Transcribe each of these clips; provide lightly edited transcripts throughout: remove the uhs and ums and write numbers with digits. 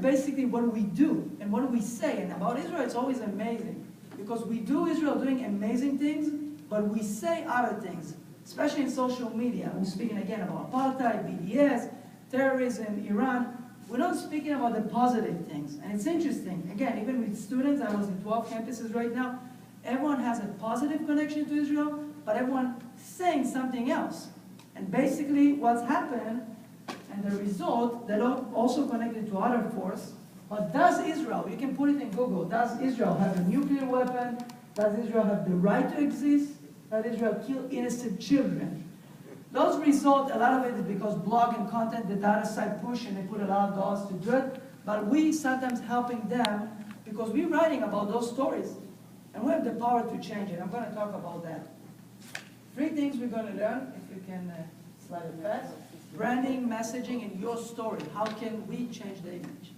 basically what we do and what we say. And about Israel, it's always amazing. Because we do Israel doing amazing things, but we say other things, especially in social media. We're speaking again about apartheid, BDS, terrorism, Iran. We're not speaking about the positive things. And it's interesting. Again, even with students, I was in 12 campuses right now. Everyone has a positive connection to Israel, but everyone saying something else. And basically what's happened, and the result, they're also connected to other force. But does Israel, you can put it in Google, does Israel have a nuclear weapon? Does Israel have the right to exist? Does Israel kill innocent children? Those results, a lot of it is because blog and content, the other side push and they put a lot of dollars to do it. But we sometimes helping them because we're writing about those stories. And we have the power to change it. I'm going to talk about that. 3 things we're going to learn, if you can slide it fast. Branding, messaging, and your story. How can we change the image?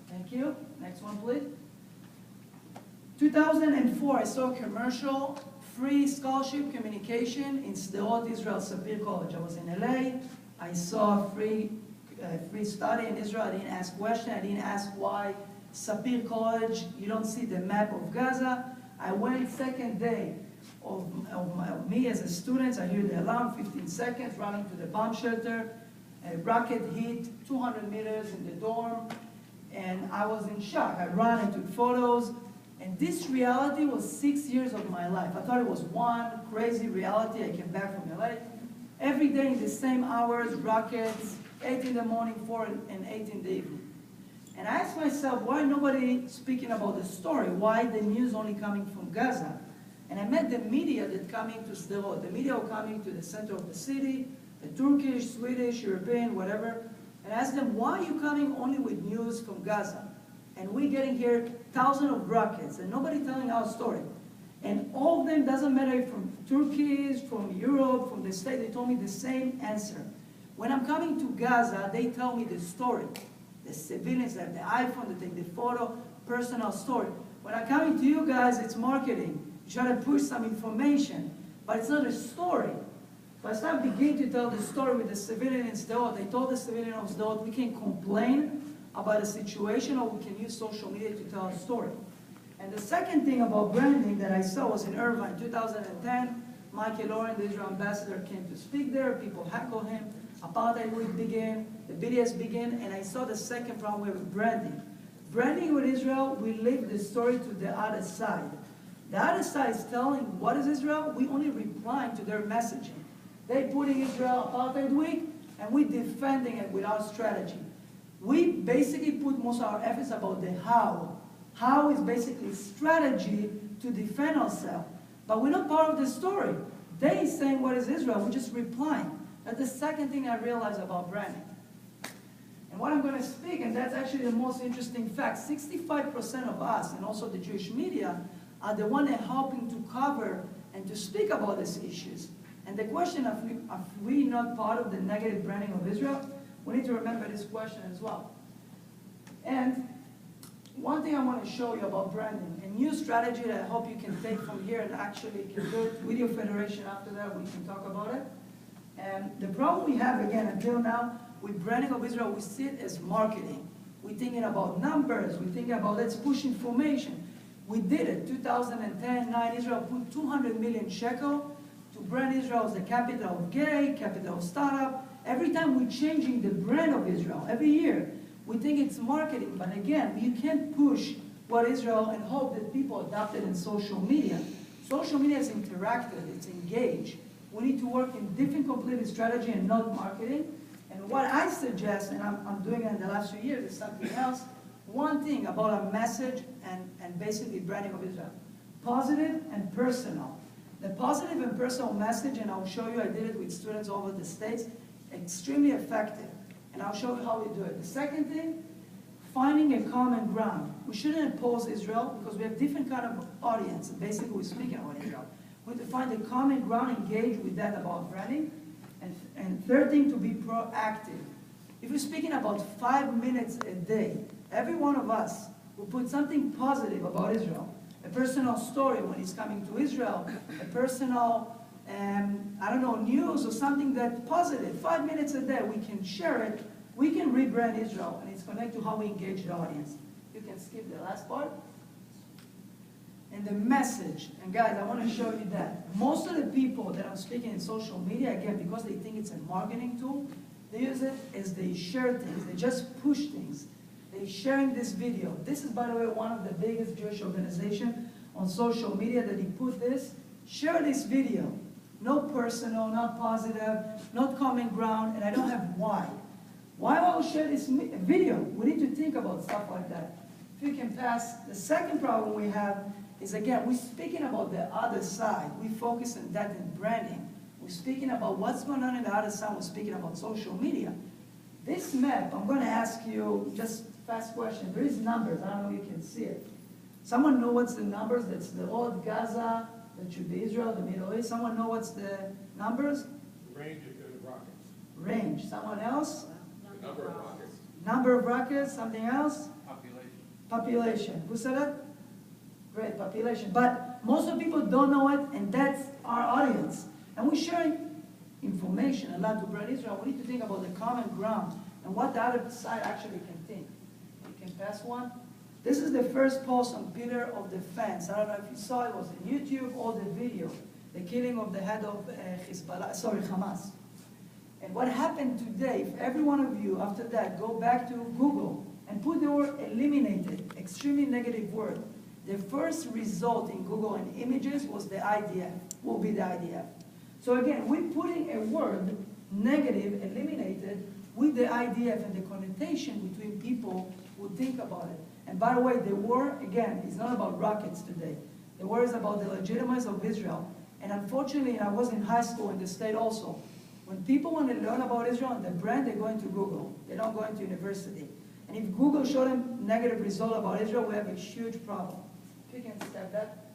Thank you. Next one, please. 2004, I saw a commercial, free scholarship communication in Sderot, Israel, Sapir College. I was in LA. I saw free study in Israel. I didn't ask questions. I didn't ask why Sapir College, you don't see the map of Gaza. I went second day of me as a student. I hear the alarm, 15 seconds, running to the bomb shelter. A rocket hit 200 meters in the dorm. And I was in shock. I ran and took photos. And this reality was 6 years of my life. I thought it was one crazy reality. I came back from LA. Every day in the same hours, rockets, 8 in the morning, 4 and 8 in the evening. And I asked myself, why nobody speaking about the story? Why the news only coming from Gaza? And I met the media that coming to Sderot. The media were coming to the center of the city, the Turkish, Swedish, European, whatever. And I asked them, why are you coming only with news from Gaza? And we're getting here thousands of rockets, and nobody telling our story. And all of them, doesn't matter if from Turkey, from Europe, from the States, they told me the same answer. When I'm coming to Gaza, they tell me the story. The civilians have the iPhone, they take the photo, personal story. When I'm coming to you guys, it's marketing. You try to push some information, but it's not a story. But as I begin to tell the story with the civilian in Sderot, they told the civilian of Sderot, we can complain about a situation or we can use social media to tell a story. And the second thing about branding that I saw was in Irvine, 2010. Michael Oren, the Israel ambassador, came to speak there. People heckled him. Apartheid week began. The BDS began. And I saw the second problem with branding. Branding with Israel, we leave the story to the other side. The other side is telling what is Israel. We only replying to their messaging. They putting Israel Apartheid week, and we defending it with our strategy. We basically put most of our efforts about the how. How is basically strategy to defend ourselves. But we're not part of the story. They saying what is Israel, we're just replying. That's the second thing I realized about branding. And what I'm going to speak, and that's actually the most interesting fact, 65% of us, and also the Jewish media, are the one that helping to cover and to speak about these issues. And the question of we not part of the negative branding of Israel, we need to remember this question as well. And one thing I want to show you about branding, a new strategy that I hope you can take from here and actually can do it with your federation after that, we can talk about it. And the problem we have, again, until now, with branding of Israel, we see it as marketing. We're thinking about numbers, we're thinking about let's push information. We did it, 2010-9, Israel put 200 million shekel to brand Israel as the capital of gay, capital of startup. Every time we're changing the brand of Israel, every year, we think it's marketing, but again, you can't push what Israel and hope that people adopt it in social media. Social media is interactive, it's engaged. We need to work in different completely strategy and not marketing. And what I suggest, and I'm doing it in the last few years, is something else. One thing about a message and basically branding of Israel. Positive and personal. The positive and personal message, and I'll show you, I did it with students all over the States, extremely effective. And I'll show you how we do it. The second thing, finding a common ground. We shouldn't oppose Israel because we have different kind of audience. Basically, we're speaking about Israel. We have to find a common ground, engage with that about branding. And third thing, to be proactive. If we're speaking about 5 minutes a day, every one of us will put something positive about Israel. A personal story when he's coming to Israel, a personal I don't know, news or something that's positive. 5 minutes a day, we can share it We can rebrand Israel, and it's connected to how we engage the audience. You can skip the last part. And the message, and guys, I want to show you that. Most of the people that I'm speaking in social media, again, because they think it's a marketing tool, they use it as they share things. They just push things. They're sharing this video. This is, by the way, one of the biggest Jewish organizations on social media that he put this. Share this video. No personal, not positive, not common ground, and I don't have why. Why I will share this video? We need to think about stuff like that. If you can pass, the second problem we have is, again, we're speaking about the other side. We focus on that in branding. We're speaking about what's going on in the other side. We're speaking about social media. This map, I'm going to ask you just fast question. There is numbers. I don't know if you can see it. Someone know what's the numbers? That's the old Gaza. That should be Israel, the Middle East. Someone know what's the numbers? Range of rockets. Range. Someone else? The number of rockets. Number of rockets. Something else? Population. Population. Who said it? Great, population. But most of the people don't know it, and that's our audience. And we're sharing information a lot to brand Israel. We need to think about the common ground and what the other side actually can think. You can pass one. This is the first post on Pillar of Defense. I don't know if you saw it, was on YouTube or the video. The killing of the head of Hamas. And what happened today, if every one of you, after that, go back to Google and put the word eliminated, extremely negative word, the first result in Google and images was the IDF, will be the IDF. So again, we're putting a word, negative, eliminated, with the IDF and the connotation between people who think about it. And by the way, the war, again, is not about rockets today. The war is about the legitimacy of Israel. And unfortunately, I was in high school in the state also. When people want to learn about Israel and the brand, they're going to Google. They don't go into university. And if Google showed them negative result about Israel, we have a huge problem. If you can step that.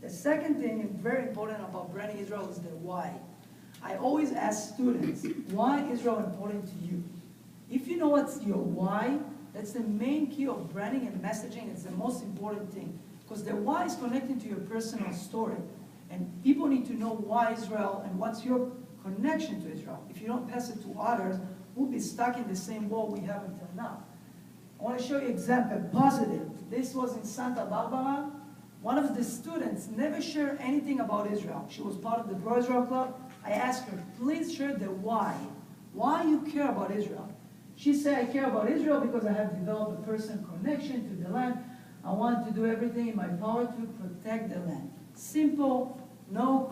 The second thing, and very important about branding Israel, is the why. I always ask students, why is Israel important to you? If you know what's your why, that's the main key of branding and messaging. It's the most important thing. Because the why is connected to your personal story. And people need to know why Israel and what's your connection to Israel. If you don't pass it to others, we'll be stuck in the same world we have until now. I want to show you an example, positive. This was in Santa Barbara. One of the students never shared anything about Israel. She was part of the Pro-Israel Club. I asked her, please share the why. Why you care about Israel? She said, I care about Israel because I have developed a personal connection to the land. I want to do everything in my power to protect the land. Simple, no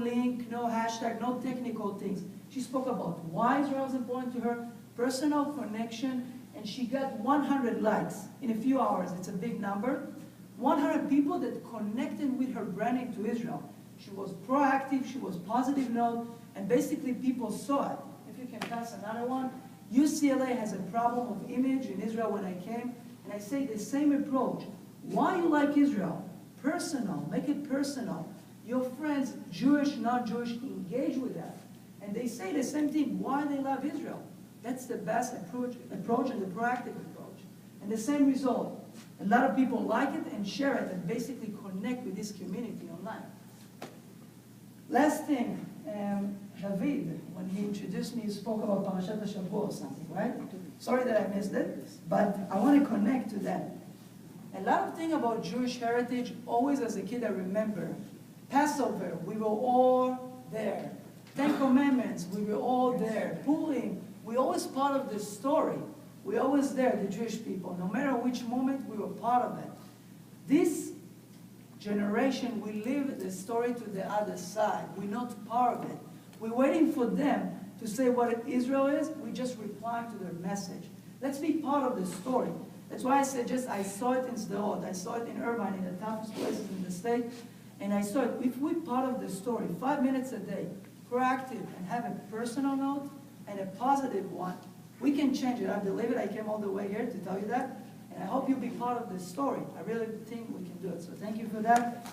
link, no hashtag, no technical things. She spoke about why Israel is important to her, personal connection, and she got 100 likes in a few hours. It's a big number. 100 people that connected with her branding to Israel. She was proactive, she was positive note, and basically people saw it. If you can pass another one. UCLA has a problem of image in Israel when I came, and I say the same approach. Why you like Israel? Personal, make it personal. Your friends, Jewish, non-Jewish, engage with that. And they say the same thing, why they love Israel. That's the best approach and the proactive approach. And the same result. A lot of people like it and share it and basically connect with this community online. Last thing, David, when he introduced me, he spoke about Parashat HaShavua or something, right? Sorry that I missed it, but I want to connect to that. A lot of things about Jewish heritage, always as a kid I remember. Passover, we were all there. Ten Commandments, we were all there. Purim, we always part of the story. We're always there, the Jewish people. No matter which moment, we were part of it. This generation, we live the story to the other side. We're not part of it. We're waiting for them to say what Israel is. We just reply to their message. Let's be part of the story. That's why I suggest, I saw it in Sderot, I saw it in Irvine, in the toughest places in the state, and I saw it. If we're part of the story, 5 minutes a day, proactive, and have a personal note and a positive one, we can change it. I believe it. I came all the way here to tell you that. And I hope you'll be part of this story. I really think we can do it. So thank you for that.